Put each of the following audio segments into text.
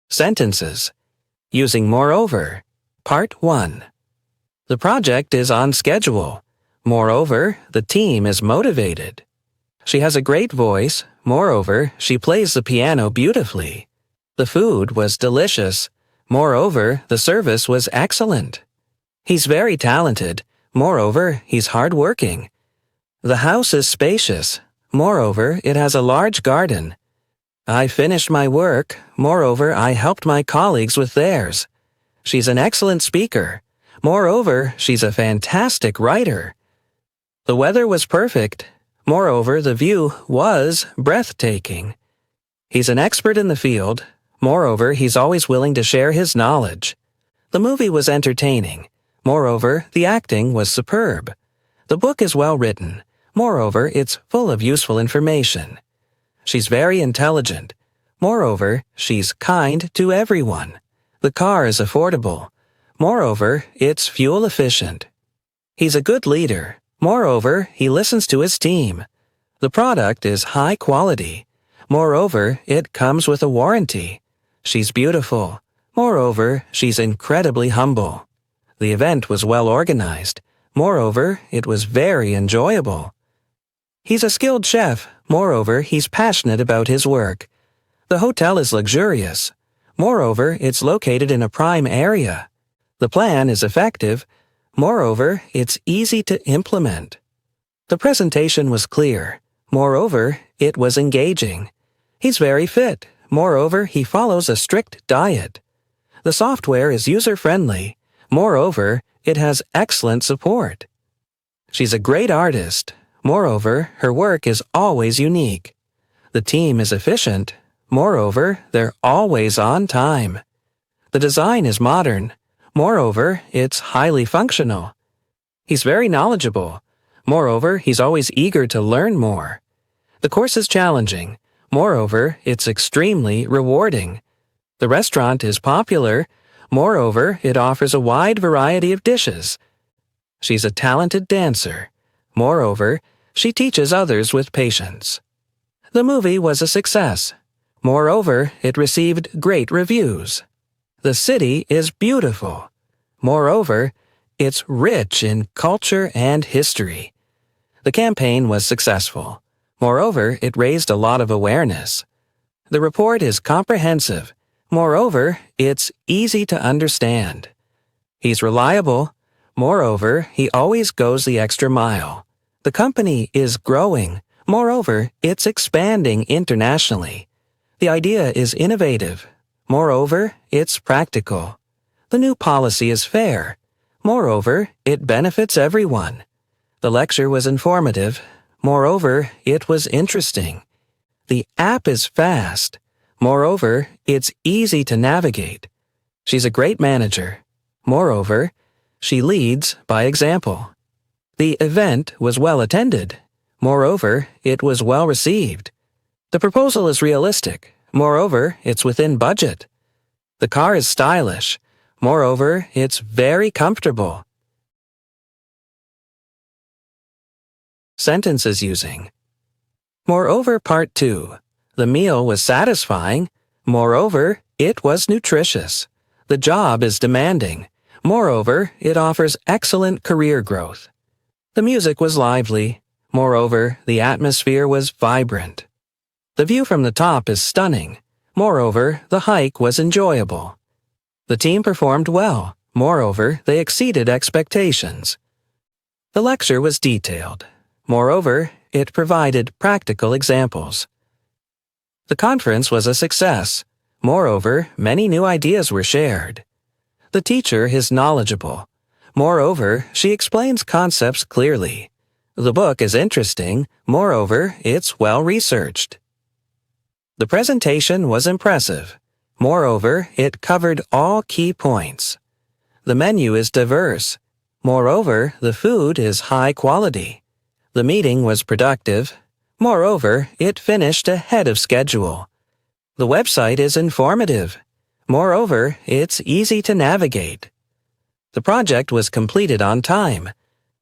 Sentences. Using moreover. Part 1. The project is on schedule. Moreover, the team is motivated. She has a great voice. Moreover, she plays the piano beautifully. The food was delicious. Moreover, the service was excellent. He's very talented. Moreover, he's hardworking. The house is spacious. Moreover, it has a large garden. I finished my work. Moreover, I helped my colleagues with theirs. She's an excellent speaker. Moreover, she's a fantastic writer. The weather was perfect. Moreover, the view was breathtaking. He's an expert in the field. Moreover, he's always willing to share his knowledge. The movie was entertaining. Moreover, the acting was superb. The book is well written. Moreover, it's full of useful information. She's very intelligent. Moreover, she's kind to everyone. The car is affordable. Moreover, it's fuel efficient. He's a good leader. Moreover, he listens to his team. The product is high quality. Moreover, it comes with a warranty. She's beautiful. Moreover, she's incredibly humble. The event was well organized. Moreover, it was very enjoyable. He's a skilled chef. Moreover, he's passionate about his work. The hotel is luxurious. Moreover, it's located in a prime area. The plan is effective. Moreover, it's easy to implement. The presentation was clear. Moreover, it was engaging. He's very fit. Moreover, he follows a strict diet. The software is user-friendly. Moreover, it has excellent support. She's a great artist. Moreover, her work is always unique. The team is efficient. Moreover, they're always on time. The design is modern. Moreover, it's highly functional. He's very knowledgeable. Moreover, he's always eager to learn more. The course is challenging. Moreover, it's extremely rewarding. The restaurant is popular. Moreover, it offers a wide variety of dishes. She's a talented dancer. Moreover, she teaches others with patience. The movie was a success. Moreover, it received great reviews. The city is beautiful. Moreover, it's rich in culture and history. The campaign was successful. Moreover, it raised a lot of awareness. The report is comprehensive. Moreover, it's easy to understand. He's reliable. Moreover, he always goes the extra mile. The company is growing. Moreover, it's expanding internationally. The idea is innovative. Moreover, it's practical. The new policy is fair. Moreover, it benefits everyone. The lecture was informative. Moreover, it was interesting. The app is fast. Moreover, it's easy to navigate. She's a great manager. Moreover, she leads by example. The event was well attended. Moreover, it was well received. The proposal is realistic. Moreover, it's within budget. The car is stylish. Moreover, it's very comfortable. Sentences using. Moreover, Part 2. The meal was satisfying. Moreover, it was nutritious. The job is demanding. Moreover, it offers excellent career growth. The music was lively. Moreover, the atmosphere was vibrant. The view from the top is stunning. Moreover, the hike was enjoyable. The team performed well. Moreover, they exceeded expectations. The lecture was detailed. Moreover, it provided practical examples. The conference was a success. Moreover, many new ideas were shared. The teacher is knowledgeable. Moreover, she explains concepts clearly. The book is interesting. Moreover, it's well researched. The presentation was impressive. Moreover, it covered all key points. The menu is diverse. Moreover, the food is high quality. The meeting was productive. Moreover, it finished ahead of schedule. The website is informative. Moreover, it's easy to navigate. The project was completed on time.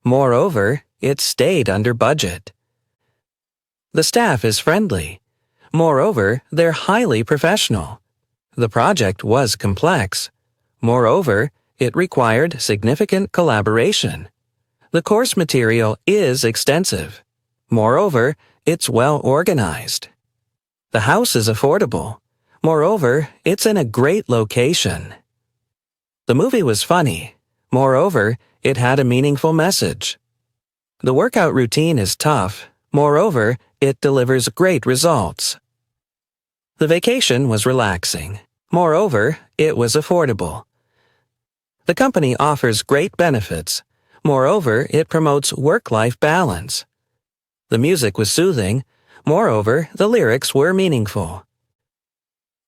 Moreover, it stayed under budget. The staff is friendly. Moreover, they're highly professional. The project was complex. Moreover, it required significant collaboration. The course material is extensive. Moreover, it's well organized. The house is affordable. Moreover, it's in a great location. The movie was funny. Moreover, it had a meaningful message. The workout routine is tough. Moreover, it delivers great results. The vacation was relaxing. Moreover, it was affordable. The company offers great benefits. Moreover, it promotes work-life balance. The music was soothing. Moreover, the lyrics were meaningful.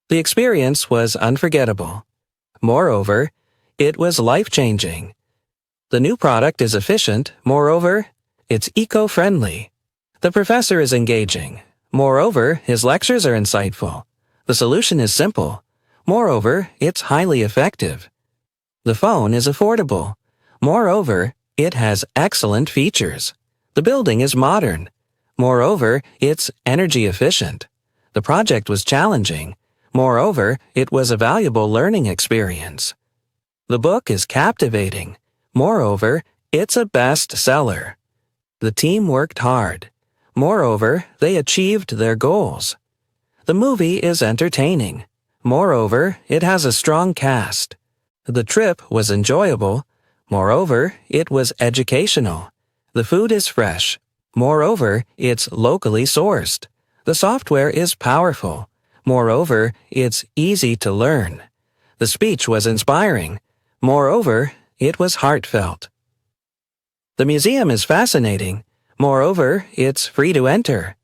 The experience was unforgettable. Moreover, it was life-changing. The new product is efficient. Moreover, it's eco-friendly. The professor is engaging. Moreover, his lectures are insightful. The solution is simple. Moreover, it's highly effective. The phone is affordable. Moreover, it has excellent features. The building is modern. Moreover, it's energy efficient. The project was challenging. Moreover, it was a valuable learning experience. The book is captivating. Moreover, it's a bestseller. The team worked hard. Moreover, they achieved their goals. The movie is entertaining. Moreover, it has a strong cast. The trip was enjoyable. Moreover, it was educational. The food is fresh. Moreover, it's locally sourced. The software is powerful. Moreover, it's easy to learn. The speech was inspiring. Moreover, it was heartfelt. The museum is fascinating. Moreover, it's free to enter.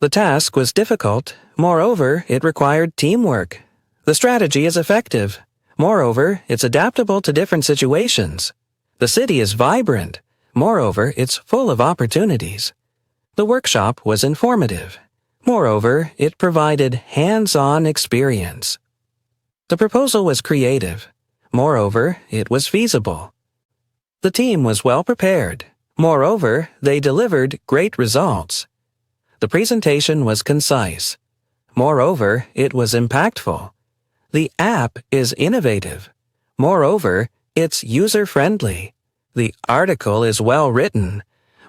The task was difficult. Moreover, it required teamwork. The strategy is effective. Moreover, it's adaptable to different situations. The city is vibrant. Moreover, it's full of opportunities. The workshop was informative. Moreover, it provided hands-on experience. The proposal was creative. Moreover, it was feasible. The team was well prepared. Moreover, they delivered great results. The presentation was concise. Moreover, it was impactful. The app is innovative. Moreover, it's user-friendly. The article is well written.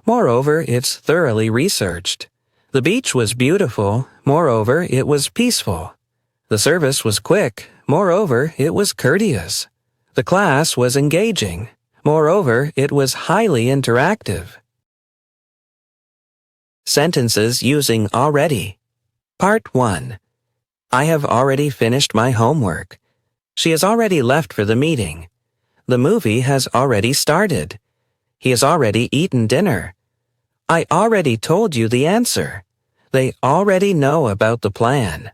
Moreover, it's thoroughly researched. The beach was beautiful. Moreover, it was peaceful. The service was quick. Moreover, it was courteous. The class was engaging. Moreover, it was highly interactive. Sentences using already. Part 1. I have already finished my homework. She has already left for the meeting. The movie has already started. He has already eaten dinner. I already told you the answer. They already know about the plan.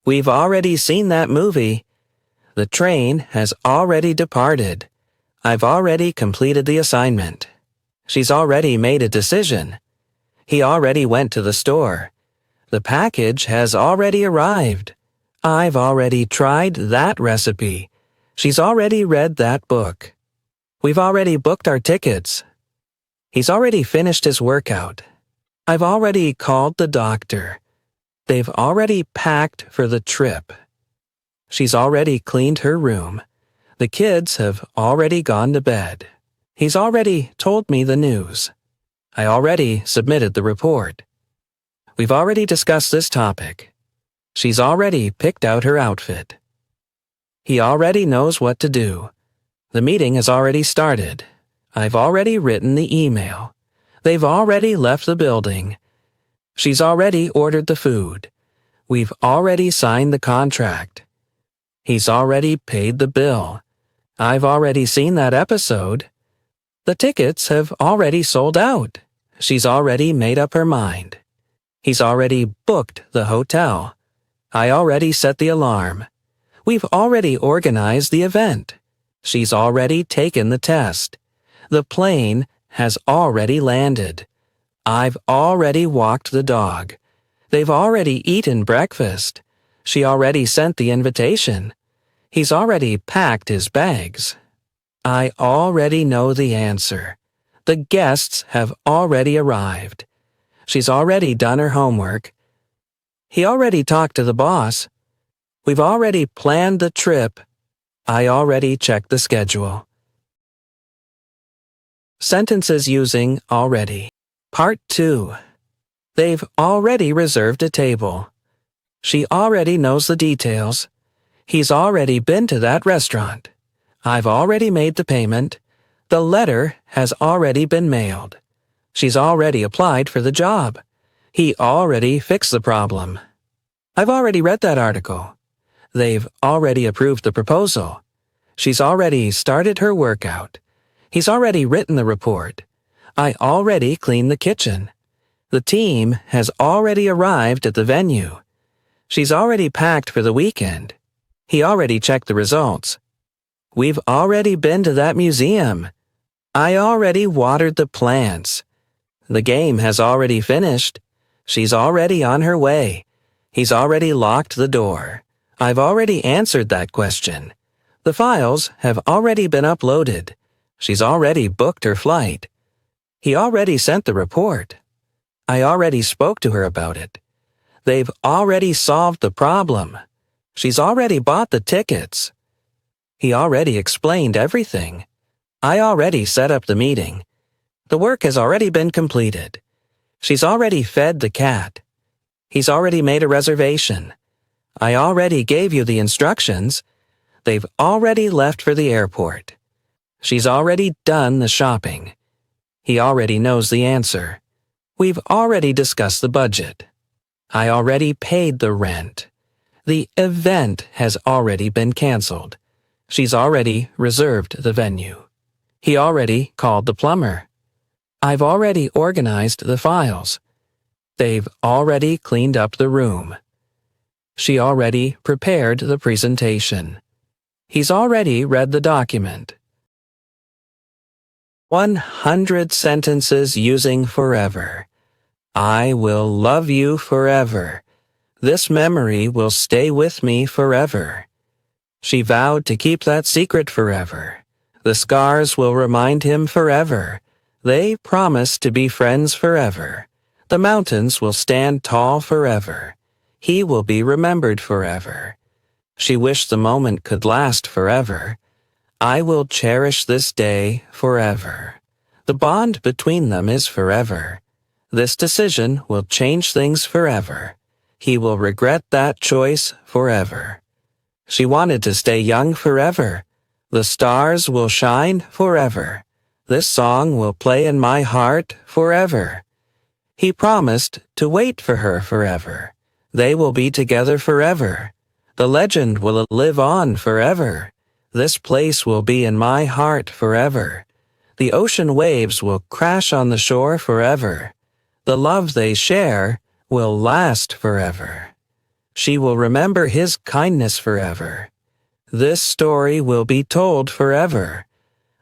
We've already seen that movie. The train has already departed. I've already completed the assignment. She's already made a decision. He already went to the store. The package has already arrived. I've already tried that recipe. She's already read that book. We've already booked our tickets. He's already finished his workout. I've already called the doctor. They've already packed for the trip. She's already cleaned her room. The kids have already gone to bed. He's already told me the news. I already submitted the report. We've already discussed this topic. She's already picked out her outfit. He already knows what to do. The meeting has already started. I've already written the email. They've already left the building. She's already ordered the food. We've already signed the contract. He's already paid the bill. I've already seen that episode. The tickets have already sold out. She's already made up her mind. He's already booked the hotel. I already set the alarm. We've already organized the event. She's already taken the test. The plane has already landed. I've already walked the dog. They've already eaten breakfast. She already sent the invitation. He's already packed his bags. I already know the answer. The guests have already arrived. She's already done her homework. He already talked to the boss. We've already planned the trip. I already checked the schedule. Sentences using already. Part 2. They've already reserved a table. She already knows the details. He's already been to that restaurant. I've already made the payment. The letter has already been mailed. She's already applied for the job. He already fixed the problem. I've already read that article. They've already approved the proposal. She's already started her workout. He's already written the report. I already cleaned the kitchen. The team has already arrived at the venue. She's already packed for the weekend. He already checked the results. We've already been to that museum. I already watered the plants. The game has already finished. She's already on her way. He's already locked the door. I've already answered that question. The files have already been uploaded. She's already booked her flight. He already sent the report. I already spoke to her about it. They've already solved the problem. She's already bought the tickets. He already explained everything. I already set up the meeting. The work has already been completed. She's already fed the cat. He's already made a reservation. I already gave you the instructions. They've already left for the airport. She's already done the shopping. He already knows the answer. We've already discussed the budget. I already paid the rent. The event has already been canceled. She's already reserved the venue. He already called the plumber. I've already organized the files. They've already cleaned up the room. She already prepared the presentation. He's already read the document. 100 sentences using forever. I will love you forever. This memory will stay with me forever. She vowed to keep that secret forever. The scars will remind him forever. They promised to be friends forever. The mountains will stand tall forever. He will be remembered forever. She wished the moment could last forever. I will cherish this day forever. The bond between them is forever. This decision will change things forever. He will regret that choice forever. She wanted to stay young forever. The stars will shine forever. This song will play in my heart forever. He promised to wait for her forever. They will be together forever. The legend will live on forever. This place will be in my heart forever. The ocean waves will crash on the shore forever. The love they share will last forever. She will remember his kindness forever. This story will be told forever.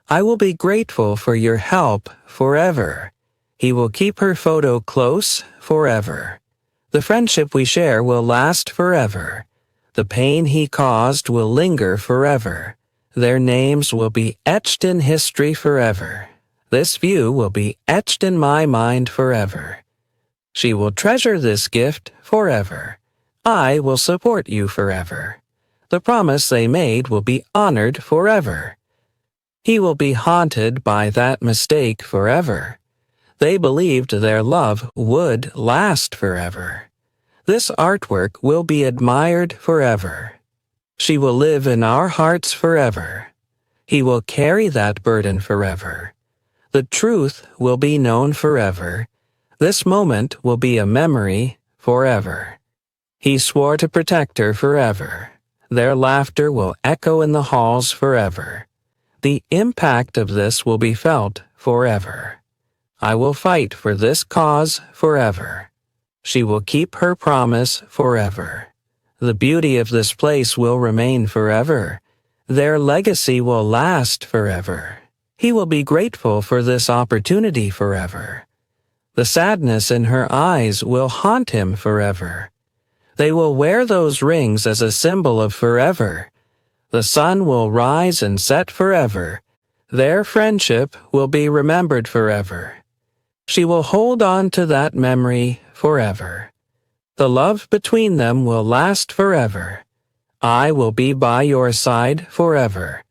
I will be grateful for your help forever. He will keep her photo close forever. The friendship we share will last forever. The pain he caused will linger forever. Their names will be etched in history forever. This view will be etched in my mind forever. She will treasure this gift forever. I will support you forever. The promise they made will be honored forever. He will be haunted by that mistake forever. They believed their love would last forever. This artwork will be admired forever. She will live in our hearts forever. He will carry that burden forever. The truth will be known forever. This moment will be a memory forever. He swore to protect her forever. Their laughter will echo in the halls forever. The impact of this will be felt forever. I will fight for this cause forever. She will keep her promise forever. The beauty of this place will remain forever. Their legacy will last forever. He will be grateful for this opportunity forever. The sadness in her eyes will haunt him forever. They will wear those rings as a symbol of forever. The sun will rise and set forever. Their friendship will be remembered forever. She will hold on to that memory forever. The love between them will last forever. I will be by your side forever.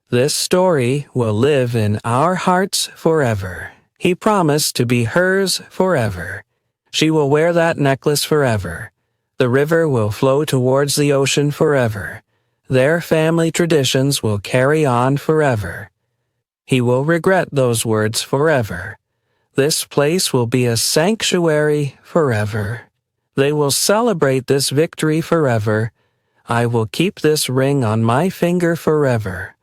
This story will live in our hearts forever. He promised to be hers forever. She will wear that necklace forever. The river will flow towards the ocean forever. Their family traditions will carry on forever. He will regret those words forever. This place will be a sanctuary forever. They will celebrate this victory forever. I will keep this ring on my finger forever.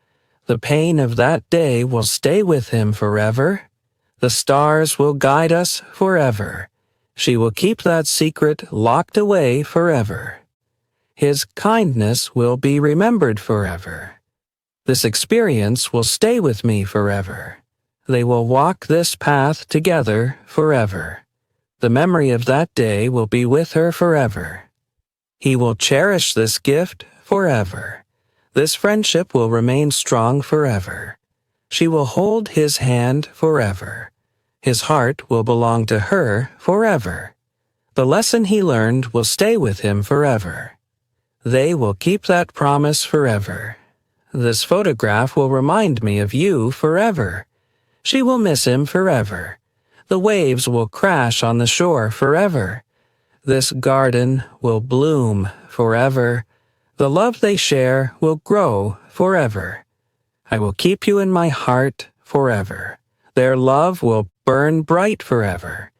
The pain of that day will stay with him forever. The stars will guide us forever. She will keep that secret locked away forever. His kindness will be remembered forever. This experience will stay with me forever. They will walk this path together forever. The memory of that day will be with her forever. He will cherish this gift forever. This friendship will remain strong forever. She will hold his hand forever. His heart will belong to her forever. The lesson he learned will stay with him forever. They will keep that promise forever. This photograph will remind me of you forever. She will miss him forever. The waves will crash on the shore forever. This garden will bloom forever. The love they share will grow forever. I will keep you in my heart forever. Their love will burn bright forever.